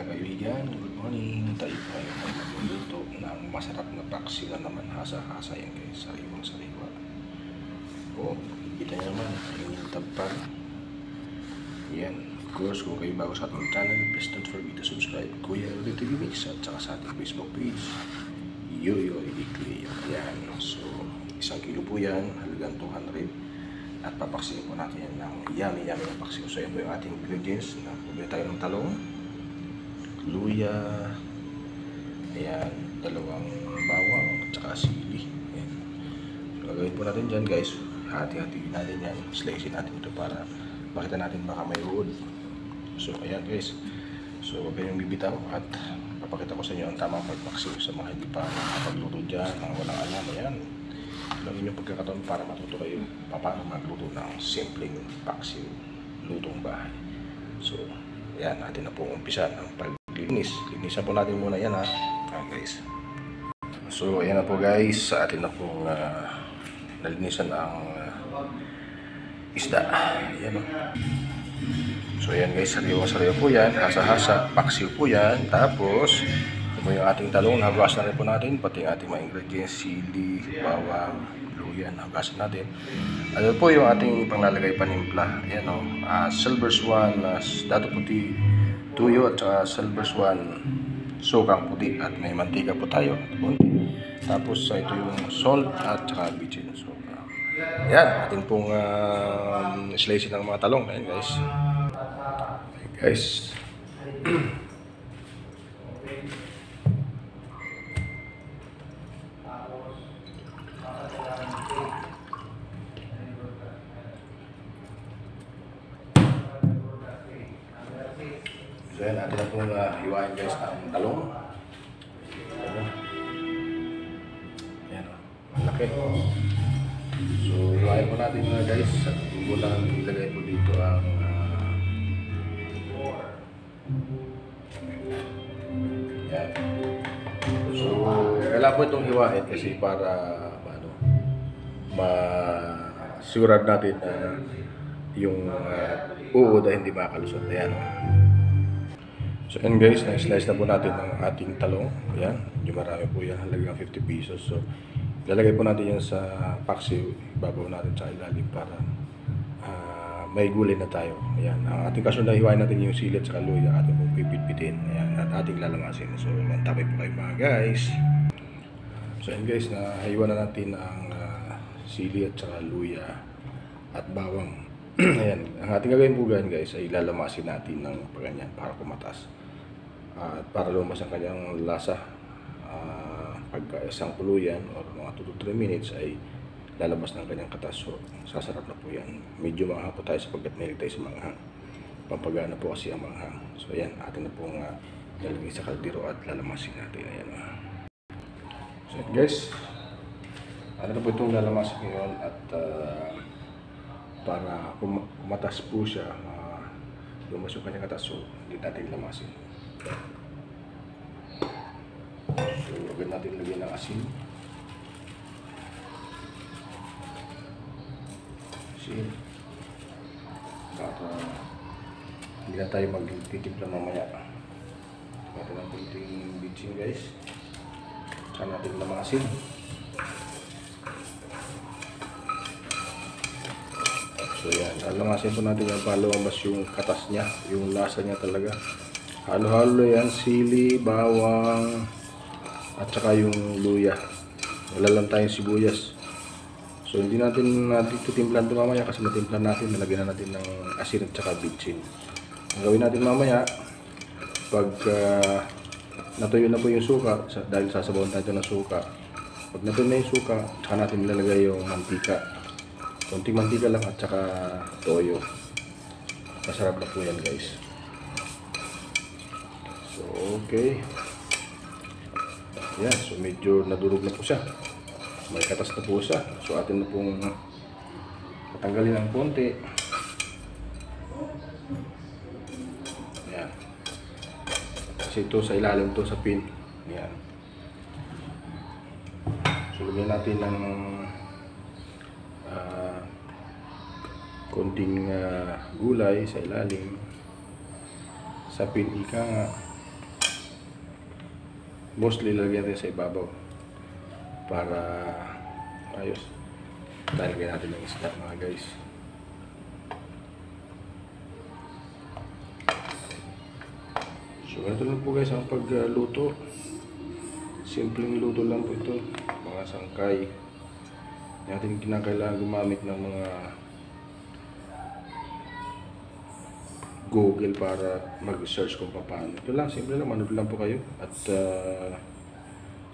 kaibigan, good morning. Tayo po ay magluluto ng masarap na paksi na naman, hasa-hasa yan guys, sariwang-sariwa. Kita nyo naman, yung tapad. Yan, of course, kung kayo bago sa ating channel, please don't forget to subscribe. Kuya Rudy TV Mix at saka sa ating Facebook page, Yoyo Ikli. Yan, so 1 kilo po yan, halagang 200. At papaksiin po natin yan ng yummy na paksiw. So yan po yung ating ingredients. Pumili tayo ng talong, luya, ayan, 2 bawang at saka sili. Ayan. So gagawin po natin dyan guys, hati-hati natin yan, slicein natin ito para makita natin baka may uod. So ayan guys, so huwag kayong bibitaw at papakita ko sa inyo ang tamang pagpaksiw sa mga hindi pa nakapagluto dyan, mga walang alam. Ayan, lang inyong pagkakataon para matuto kayo paano magluto ng simpleng paksiw, lutong bahay. So ayan, natin na po umpisa ng paglinis. Linisan po natin muna yan ha, guys. So ayan na po guys, sa atin na pong nalinisan ang isda. Ayan o. So ayan guys, sariwa-sariwa po yan, hasa-hasa, paksiw po yan. Tapos ito po yung ating talong, nagawas na rin po natin, pati yung ating mga ingredients, sili, bawang, luya, nagawasan natin. Ano po yung ating panglalagay panimpla. Ayan o, silver swan, dato puti, tuyo at saka silver swan, sukang puti, at may mantika po tayo. Tapos ito yung salt at saka bitchin. So ayan, ating pong slice ng mga talong. Ayan guys. Guys. So yan, atin na pong hiwain guys ang talong. Ayan o, malaki. So hiwain po natin mga guys. At muna ilagay po dito ang yan. So kailangan po itong hiwain kasi para masigurad natin na yung uod ay hindi makalusot. Ayan o. So yan guys, na-slice na po natin ang ating talong. Ayan, medyo marami po yan, halagang 50 pesos. So ilalagay po natin yan sa paksiw, ibabaw natin sa ilalim para may gulay na tayo. Ayan, ang ating kasunod na hiwain natin yung sili at saka luya, ating pong pipit-pitin. Ayan, at ating lalamasin. So mantapay po kayo mga guys. So yan guys, nahiwa na natin ang sili at saka luya at bawang. Ayan, ang ating gagawin po guys ay lalamasin natin ng ganyan para kumatas. At para lumabas ang kanyang lasa, pagka isang kuluyan o mga 2 to 3 minutes ay lalabas ng kanyang katas. So sasarap na po yan. Medyo maanghang po tayo sapagkat mahilig tayo sa manghang. Pampagana po kasi ang manghang. So ayan, atin na pong lalagay sa kaldero at lalamasin natin. Ayan. So guys, ano na po itong lalamasin ngayon at para kumatas po siya, lumabas yung kanyang katas. So hindi natin lamasin. So agad natin lagyan ng asin. Para hindi na tayo magtitimpla mamaya. Ito ng kunting bitchin guys. Saan natin lamasin. So yan, lamasin po natin yan para lumabas yung katas niya, yung lasa niya talaga. Halo-halo yan, sili, bawang at saka yung luya. Wala lang tayong sibuyas. So hindi natin titimplan ito mamaya kasi matimplan natin, nalagyan na natin ng asin at saka bitchin. Ang gawin natin mamaya, pag natuyo na po yung suka, dahil sasabawan tayo ng suka, pag natuyo na yung suka, saka natin nilalagay yung mantika. Konting mantika lang at saka toyo. Masarap na po yan guys. So okay. Yan, so medyo nadurog na po siya. May katas na po siya. So atin na pong patanggalin ng konti. Yan. Kasi ito sa ilalim to sa pin. Yan. So lagyan natin ng konting gulay sa ilalim. Sa pin ika nga. Mostly lagyan natin sa ibabaw para ayos. Lagyan natin ng isda mga guys. So ganito lang po guys ang pagluto. Simpleng luto lang po ito. Mga sangkay. Hindi natin kinakailangan gumamit ng mga Google para mag-search kung paano. Ito lang, simple lang, manood lang po kayo. At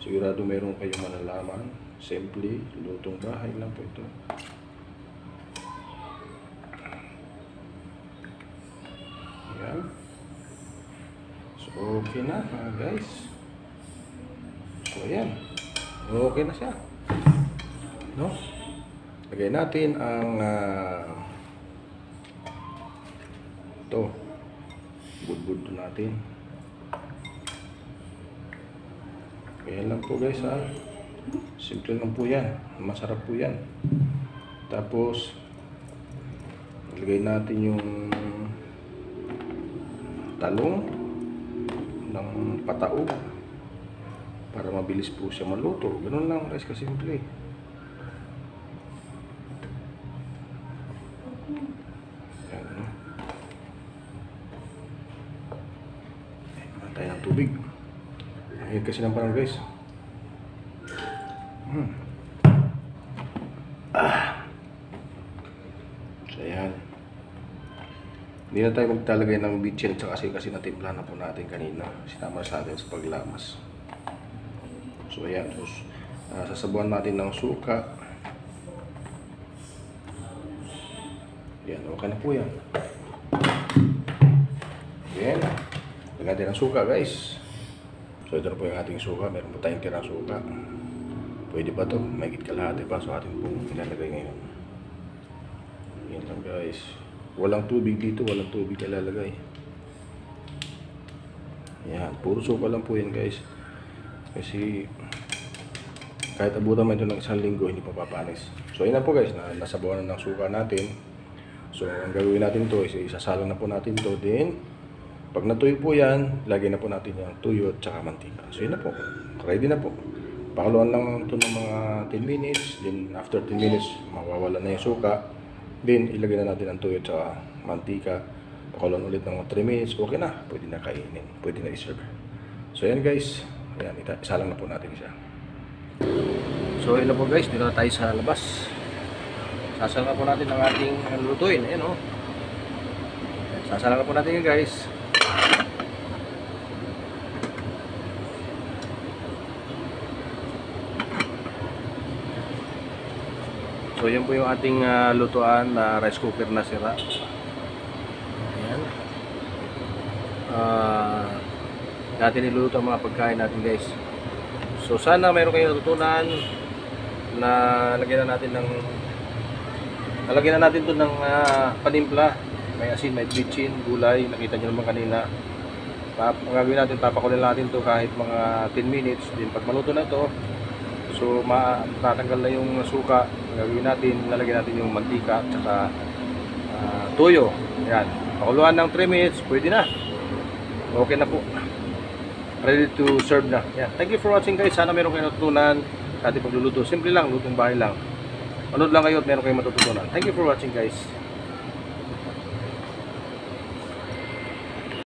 sigurado mayroon kayong malalaman. Simple, lutong bahay lang po ito. Ayan. So, okay na mga guys. So, ayan. Okay na siya. No? Lagay natin ang ito, budbud natin. Kaya lang po guys ha. Simple lang po yan. Masarap po yan. Tapos ilagay natin yung talong ng pataog para mabilis po siya maluto. Ganun lang guys kasimple. Tayo ng tubig. Ayun kasi ng parang guys. So ayan. Hindi na tayo magtalagay ng bitchin at kasi natimplahan na po natin kanina. Sinama sa atin sa paglamas. So ayan. So, sasabuan natin ng suka. Ayan. Okay na po yan. Ayan. Lagyan natin ng suka guys. So ito na po yung ating suka. Meron po tayong tirang suka. Pwede ba ito? May kalahati pa. So atin pong ilalagay ngayon. Yan lang guys. Walang tubig dito. Walang tubig ilalagay. Yan. Puro suka lang po yan guys. Kasi kahit abutan mo ito ng isang linggo hindi pa papanis. So yun na po guys. Nasabawan na ng suka natin. So ang gagawin natin to is isasalang na po natin to. Then pag natuyo po yan, lagyan na po natin yung tuyo at saka mantika. So yun na po. Ready na po. Pakuluan lang ito ng mga 10 minutes. Then after 10 minutes, mawawala na yung suka. Then ilagay na natin ang tuyo at saka mantika. Pakuluan ulit ng 3 minutes. Okay na. Pwede na kainin. Pwede na i-serve. So yan guys. Ayan, isalang na po natin siya. So yun na po guys. Dito na tayo sa labas. Sasalang na po natin ang ating lutuin. Ayan o. Sasalang na po natin yun guys. So yan po yung ating lutuan na rice cooker na sira. Ayan. Natin niluluto ang mga pagkain natin guys. So sana mayroon kayong natutunan na lagyan na natin to ng panimpla. May asin, may bitchin, gulay. Nakita nyo naman kanina. Ang gagawin natin, papakulin natin to kahit mga 10 minutes. Then pag maluto na to, so matatanggal na yung suka. Ang gagawin natin, lalagyan natin yung mantika at saka tuyo. Ayan. Pakuluan ng 3 minutes, pwede na. Okay na po. Ready to serve na. Ayan. Thank you for watching guys. Sana meron kayong natutunan sa ating pagluluto. Simple lang, lutong bahay lang. Manood lang kayo at meron kayong matutunan. Thank you for watching guys.